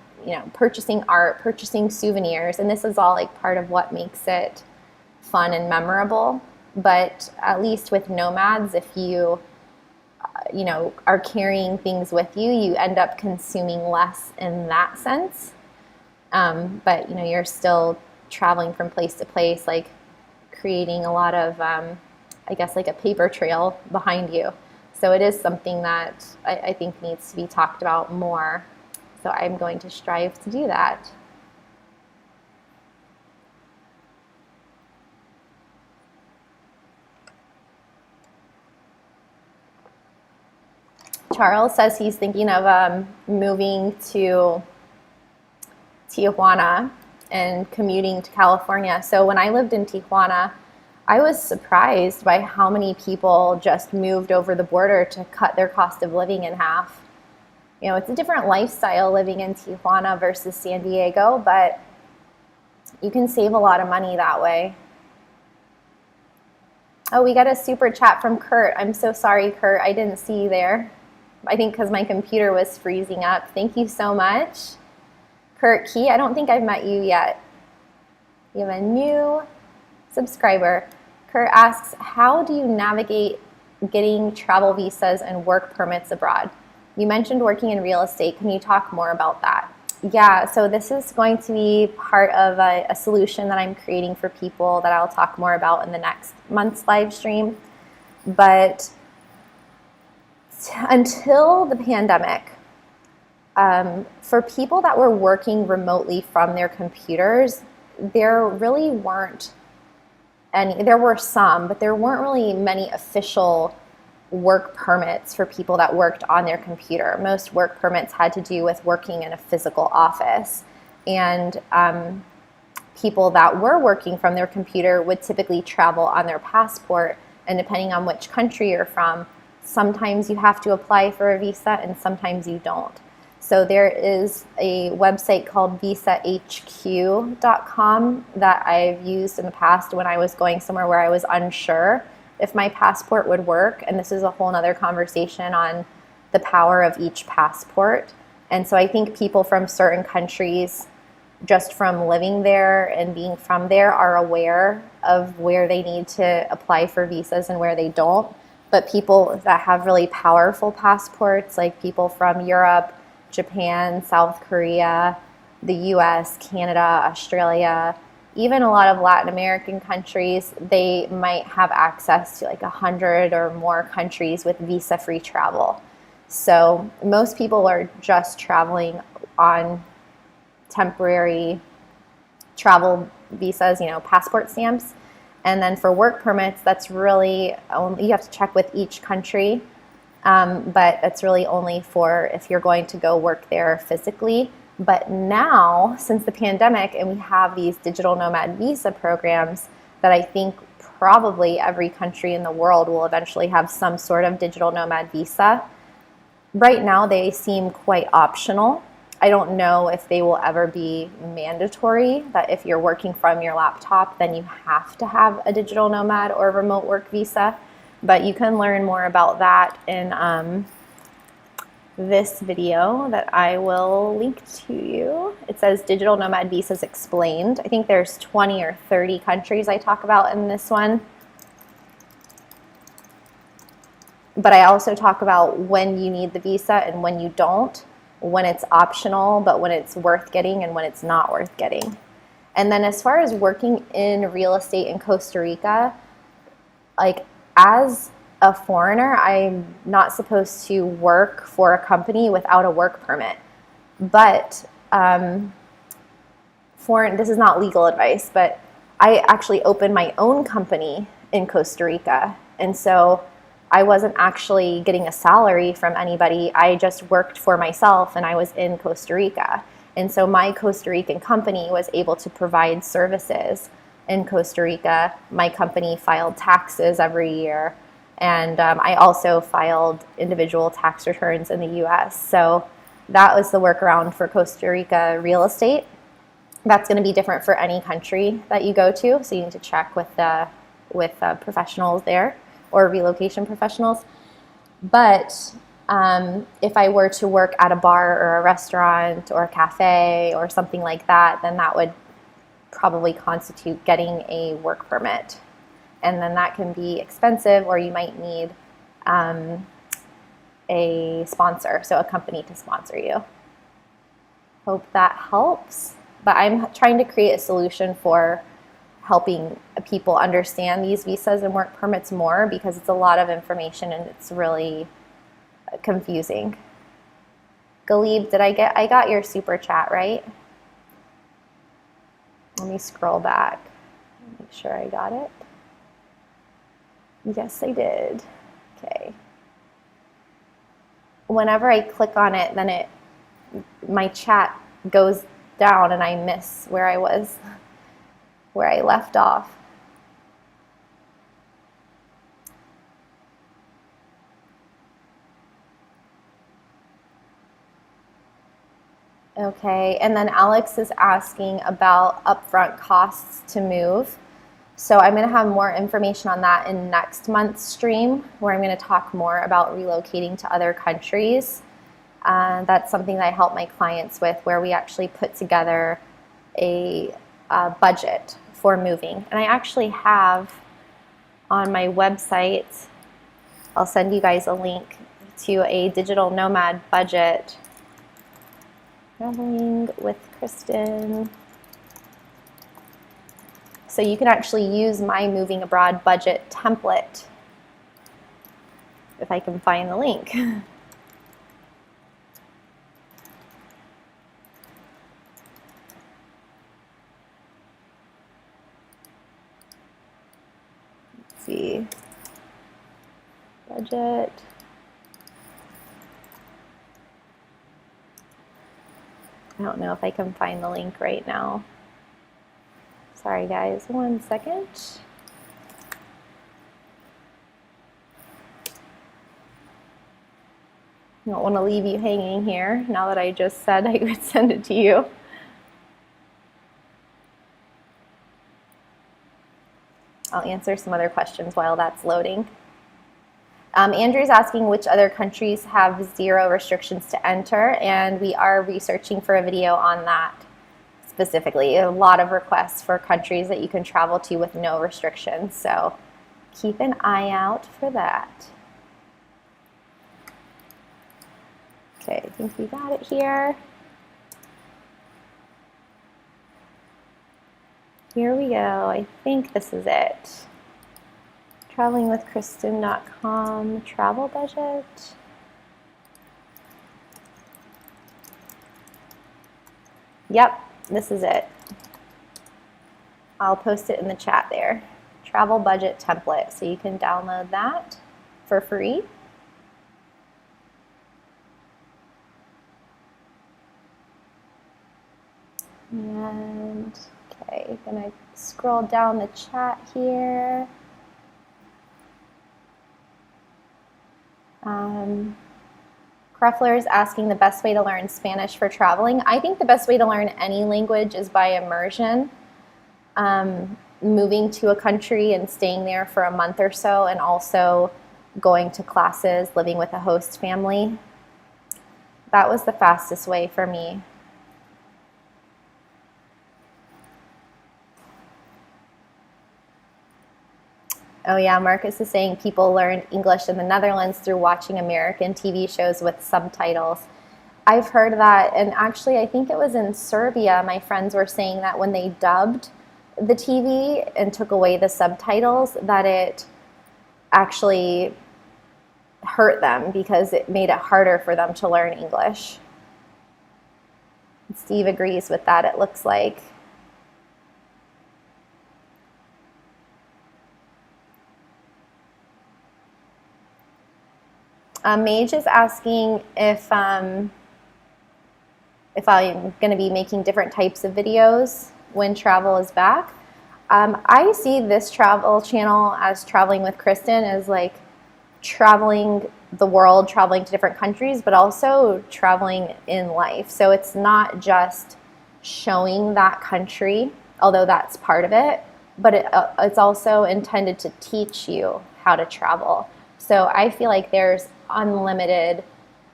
purchasing art, purchasing souvenirs, and this is all part of what makes it fun and memorable. But at least with nomads, if you, are carrying things with you, you end up consuming less in that sense. But you're still traveling from place to place, like creating a lot of, I guess, like a paper trail behind you. So it is something that I think needs to be talked about more. So I'm going to strive to do that. Charles says he's thinking of moving to Tijuana and commuting to California. So when I lived in Tijuana, I was surprised by how many people just moved over the border to cut their cost of living in half. You know, it's a different lifestyle living in Tijuana versus San Diego, but you can save a lot of money that way. Oh, we got a super chat from Kurt. I'm so sorry, Kurt. I didn't see you there. I think because my computer was freezing up. Thank you so much. Kurt Key, I don't think I've met you yet. You have a new subscriber. Kurt asks, how do you navigate getting travel visas and work permits abroad? You mentioned working in real estate. Can you talk more about that? Yeah, so this is going to be part of a solution that I'm creating for people that I'll talk more about in the next month's live stream. But until the pandemic, for people that were working remotely from their computers, there really weren't any, there were some, but there weren't really many official work permits for people that worked on their computer. Most work permits had to do with working in a physical office. And people that were working from their computer would typically travel on their passport. And depending on which country you're from, sometimes you have to apply for a visa and sometimes you don't. So there is a website called visahq.com that I've used in the past when I was going somewhere where I was unsure if my passport would work. And this is a whole nother conversation on the power of each passport. And so I think people from certain countries, just from living there and being from there, are aware of where they need to apply for visas and where they don't. But people that have really powerful passports, like people from Europe, Japan, South Korea, the US, Canada, Australia, even a lot of Latin American countries, they might have access to like 100 or more countries with visa-free travel. So most people are just traveling on temporary travel visas, you know, passport stamps. And then for work permits, that's really only, you have to check with each country, but it's really only for if you're going to go work there physically. But now, since the pandemic, and we have these digital nomad visa programs that I think probably every country in the world will eventually have some sort of digital nomad visa. Right now, they seem quite optional. I don't know if they will ever be mandatory, that if you're working from your laptop, then you have to have a digital nomad or remote work visa. But you can learn more about that in this video that I will link to you. It says Digital Nomad Visas Explained. I think there's 20 or 30 countries I talk about in this one. But I also talk about when you need the visa and when you don't, when it's optional, but when it's worth getting and when it's not worth getting. And then as far as working in real estate in Costa Rica, like as a foreigner, I'm not supposed to work for a company without a work permit. But this is not legal advice, but I actually opened my own company in Costa Rica. And so I wasn't actually getting a salary from anybody. I just worked for myself and I was in Costa Rica. And so my Costa Rican company was able to provide services in Costa Rica. My company filed taxes every year. And I also filed individual tax returns in the US. So that was the workaround for Costa Rica real estate. That's going to be different for any country that you go to. So you need to check with professionals there, or relocation professionals. But if I were to work at a bar or a restaurant or a cafe or something like that, then that would probably constitute getting a work permit. And then that can be expensive, or you might need a sponsor, so a company to sponsor you. Hope that helps. But I'm trying to create a solution for helping people understand these visas and work permits more, because it's a lot of information and it's really confusing. Galib, I got your super chat, right? Let me scroll back. Make sure I got it. Yes, I did. Okay. Whenever I click on it, then my chat goes down and I miss where I was, where I left off. Okay, and then Alex is asking about upfront costs to move. So I'm going to have more information on that in next month's stream, where I'm going to talk more about relocating to other countries. That's something that I help my clients with, where we actually put together a budget for moving. And I actually have on my website, I'll send you guys a link to a digital nomad budget. Traveling with Kristin. So you can actually use my moving abroad budget template, if I can find the link. Let's see. Budget. I don't know if I can find the link right now. Sorry guys, 1 second. I don't want to leave you hanging here now that I just said I would send it to you. I'll answer some other questions while that's loading. Andrew's asking which other countries have 0 restrictions to enter, and we are researching for a video on that specifically. A lot of requests for countries that you can travel to with no restrictions, so keep an eye out for that. Okay, I think we got it here. Here we go. I think this is it. Travelingwithkristin.com travel budget. Yep, this is it. I'll post it in the chat there. Travel budget template, so you can download that for free. And okay, gonna scroll down the chat here. Kreffler is asking the best way to learn Spanish for traveling. I think the best way to learn any language is by immersion. Moving to a country and staying there for a month or so, and also going to classes, living with a host family. That was the fastest way for me. Oh yeah, Marcus is saying people learned English in the Netherlands through watching American TV shows with subtitles. I've heard that, and actually I think it was in Serbia, my friends were saying that when they dubbed the TV and took away the subtitles, that it actually hurt them because it made it harder for them to learn English. Steve agrees with that, it looks like. Mage is asking if I'm going to be making different types of videos when travel is back. I see this travel channel as Traveling with Kristin as like traveling the world, traveling to different countries, but also traveling in life. So it's not just showing that country, although that's part of it, but it's also intended to teach you how to travel. So I feel like there's unlimited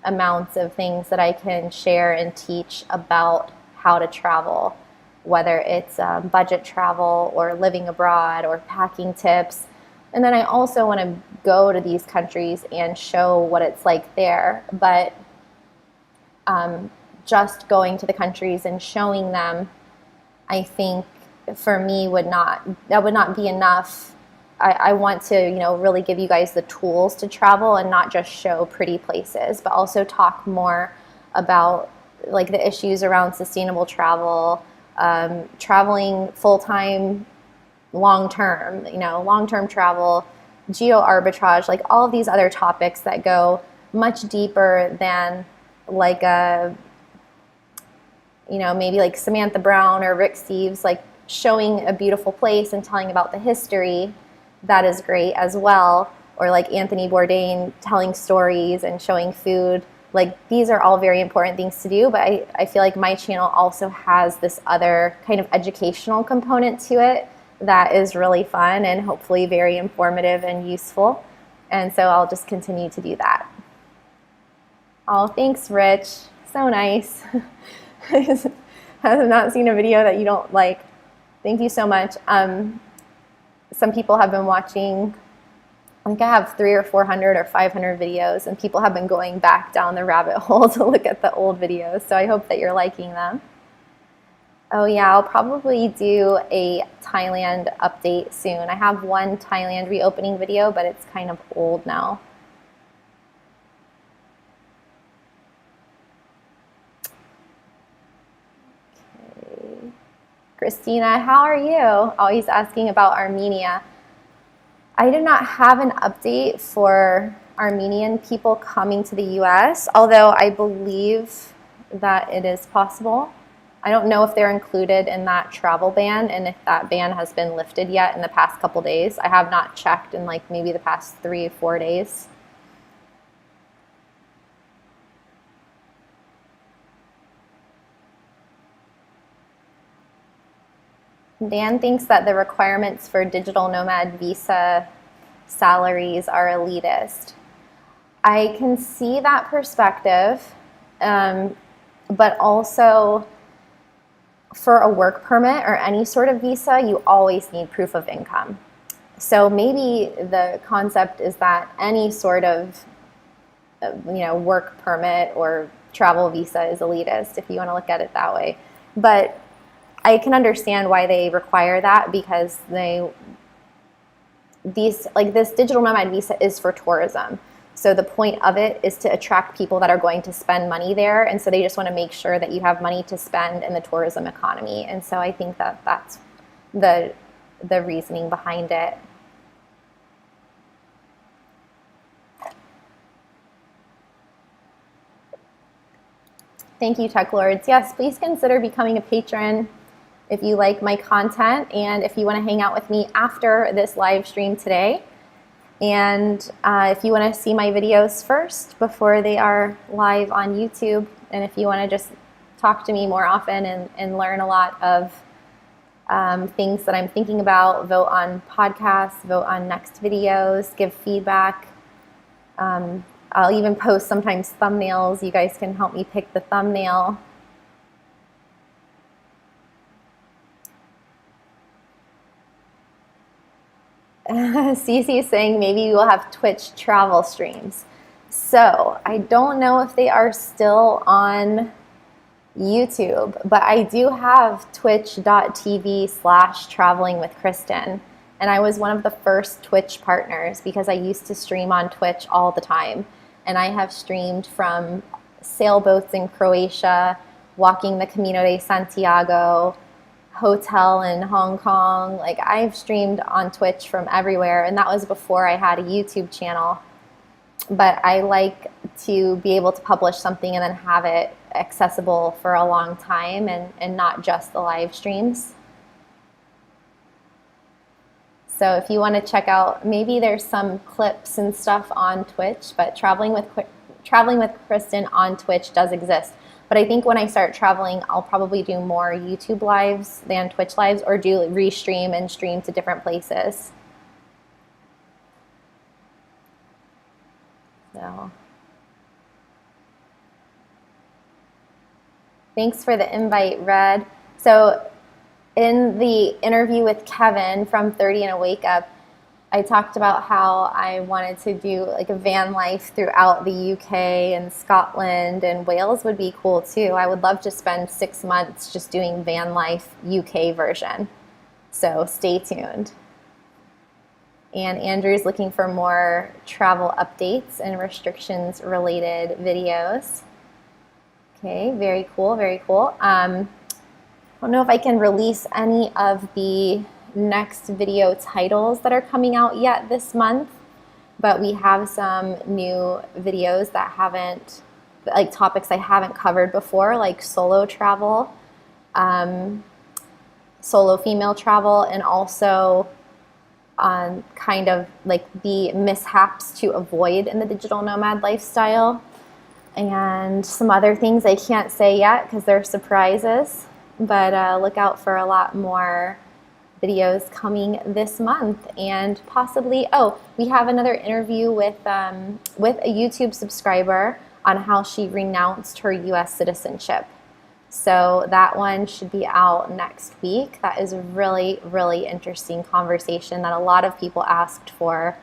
amounts of things that I can share and teach about how to travel, whether it's budget travel or living abroad or packing tips. And then I also want to go to these countries and show what it's like there. But just going to the countries and showing them I think for me that would not be enough. I want to, really give you guys the tools to travel and not just show pretty places, but also talk more about like the issues around sustainable travel, traveling full-time, long-term, long-term travel, geo arbitrage, like all of these other topics that go much deeper than like maybe like Samantha Brown or Rick Steves, like showing a beautiful place and telling about the history. That is great as well. Or like Anthony Bourdain telling stories and showing food. Like these are all very important things to do, but I feel like my channel also has this other kind of educational component to it that is really fun and hopefully very informative and useful. And so I'll just continue to do that. Oh, thanks, Rich. So nice. I have not seen a video that you don't like. Thank you so much. Some people have been watching, I think I have 300 or 400 or 500 videos, and people have been going back down the rabbit hole to look at the old videos. So I hope that you're liking them. Oh yeah, I'll probably do a Thailand update soon. I have one Thailand reopening video, but it's kind of old now. Christina, how are you? Always asking about Armenia. I did not have an update for Armenian people coming to the US, although I believe that it is possible. I don't know if they're included in that travel ban and if that ban has been lifted yet in the past couple days. I have not checked in like maybe the past 3 or 4 days. Dan thinks that the requirements for digital nomad visa salaries are elitist. I can see that perspective, but also for a work permit or any sort of visa, you always need proof of income. So maybe the concept is that any sort of work permit or travel visa is elitist, if you want to look at it that way. But I can understand why they require that, because this digital nomad visa is for tourism. So the point of it is to attract people that are going to spend money there, and so they just want to make sure that you have money to spend in the tourism economy. And so I think that that's the reasoning behind it. Thank you, Tech Lords. Yes, please consider becoming a patron if you like my content and if you want to hang out with me after this live stream today. And if you want to see my videos first before they are live on YouTube, and if you want to just talk to me more often and learn a lot of things that I'm thinking about, vote on podcasts, vote on next videos, give feedback. I'll even post sometimes thumbnails. You guys can help me pick the thumbnail. Cece is saying maybe we'll have Twitch travel streams. So I don't know if they are still on YouTube, but I do have twitch.tv/traveling with Kristin. And I was one of the first Twitch partners because I used to stream on Twitch all the time. And I have streamed from sailboats in Croatia, walking the Camino de Santiago, hotel in Hong Kong. Like, I've streamed on Twitch from everywhere, and that was before I had a YouTube channel. But I like to be able to publish something and then have it accessible for a long time and not just the live streams. So if you want to check out, maybe there's some clips and stuff on Twitch, but Traveling with Kristin on Twitch does exist. But I think when I start traveling, I'll probably do more YouTube lives than Twitch lives, or do restream and stream to different places. So thanks for the invite, Red. So in the interview with Kevin from 30 and a Wake Up, I talked about how I wanted to do like a van life throughout the UK and Scotland, and Wales would be cool too. I would love to spend 6 months just doing van life UK version. So stay tuned. And Andrew's looking for more travel updates and restrictions related videos. Okay, very cool, very cool. I don't know if I can release any of the next video titles that are coming out yet this month, but we have some new videos that haven't, like topics I haven't covered before, like solo travel, solo female travel, and also on kind of like the mishaps to avoid in the digital nomad lifestyle, and some other things I can't say yet because they're surprises, but look out for a lot more videos coming this month. And possibly, oh, we have another interview with a YouTube subscriber on how she renounced her US citizenship. So that one should be out next week. That is a really, really interesting conversation that a lot of people asked for.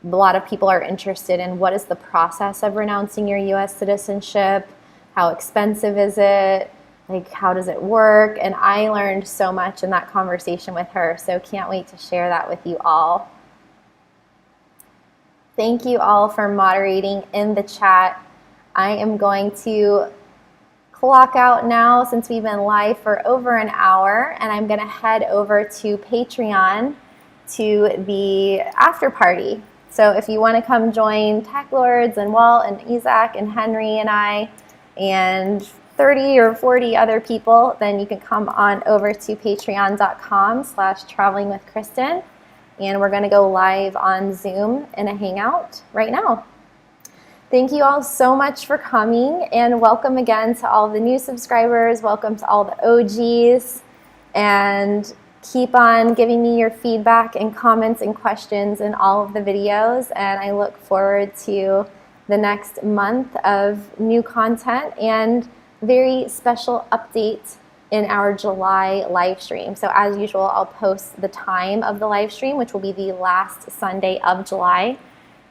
A lot of people are interested in what is the process of renouncing your US citizenship? How expensive is it? Like, how does it work? And I learned so much in that conversation with her, so can't wait to share that with you all. Thank you all for moderating in the chat. I am going to clock out now since we've been live for over an hour, and I'm going to head over to Patreon to the after party. So if you want to come join Tech Lords and Walt and Isaac and Henry and I and 30 or 40 other people, then you can come on over to patreon.com/travelingwithKristin, and we're going to go live on Zoom in a hangout right now. Thank you all so much for coming, and welcome again to all the new subscribers. Welcome to all the OGs, and keep on giving me your feedback and comments and questions in all of the videos, and I look forward to the next month of new content and very special update in our July live stream. So as usual, I'll post the time of the live stream, which will be the last Sunday of July,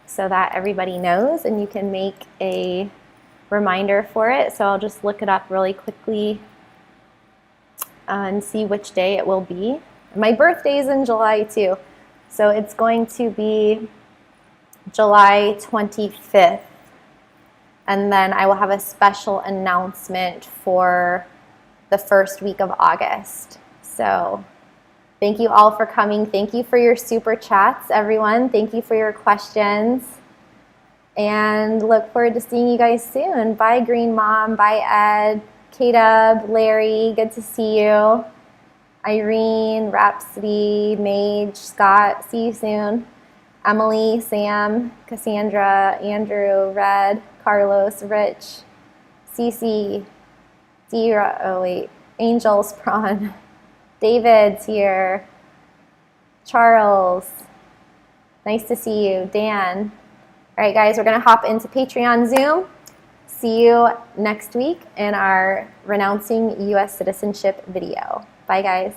so that everybody knows and you can make a reminder for it. So I'll just look it up really quickly and see which day it will be. My birthday is in July too, so it's going to be July 25th. And then I will have a special announcement for the first week of August. So thank you all for coming. Thank you for your super chats, everyone. Thank you for your questions. And look forward to seeing you guys soon. Bye, Green Mom. Bye, Ed. K-Dub, Larry, good to see you. Irene, Rhapsody, Mage, Scott, see you soon. Emily, Sam, Cassandra, Andrew, Red, Carlos, Rich, Cece, Angels, Prawn, David's here, Charles, nice to see you, Dan. All right, guys, we're going to hop into Patreon Zoom. See you next week in our Renouncing U.S. Citizenship video. Bye, guys.